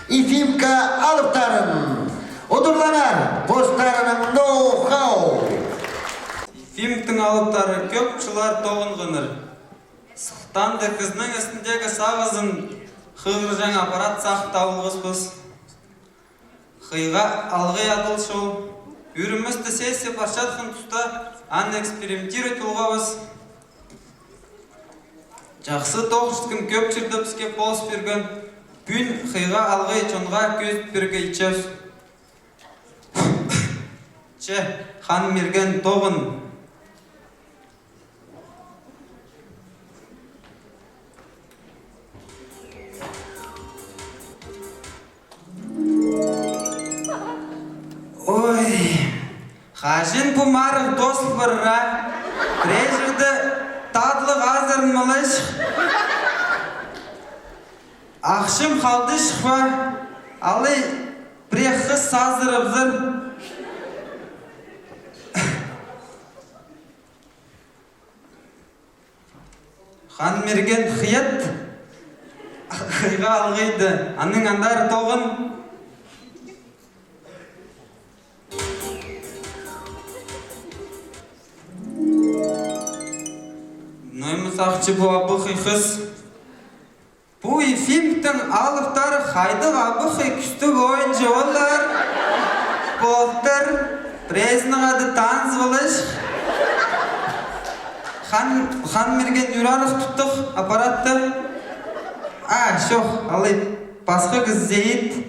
Ефимка алыптарын, Одурланар постарының ноу-хау. Ефимтің алыптары көп жылар тоғынғыныр. Сықтанды кізінің үстіндегі сағызын қығыр жаң аппарат сақтауылғызбыз. Қыйға алғай адыл шол. Үрімізді сессия паршатқын тұста ан экспериментировать ұлғабыз. Жақсы тоғыштың көп жүрді бізге полыс берген. Бүн қыйға алғай чонға көз берге ичез. Че, хан мерген тоғын. Ой, қажын бұмарық досыл бірра. Прежірді тадлық азырын мұлыш. Ақшым қалды шықпа. Алы бірекқы сазырып зыр. Хан мерген қиет. Қиға алғайды. Аның андар тоғын. Ноймыз ақчы бұл абықы қыз. Бұл Ефимтің алықтары қайдық абықы күстік ойыншы олар. Болттыр, презінғады таныз болыш. Хан мерген үрарық тұттық аппаратты. Шоқ, алай, басқы қыз зейд.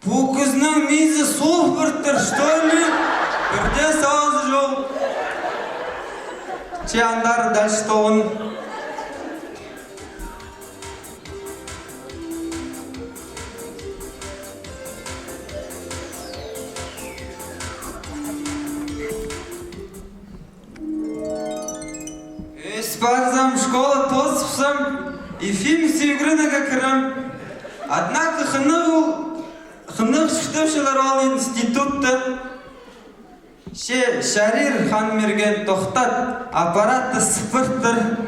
Бұл күзінің мейзі суық бірттір, что ли? Бірде сауызы жол. Че андар дальше тоғын. Спарзам школа тосыпсам, Ефим сүйгірінігі кірім. Однако хынық шықтышылар ол институтты. Шарир хан мерген тоқтат, аппаратты сыпырттыр.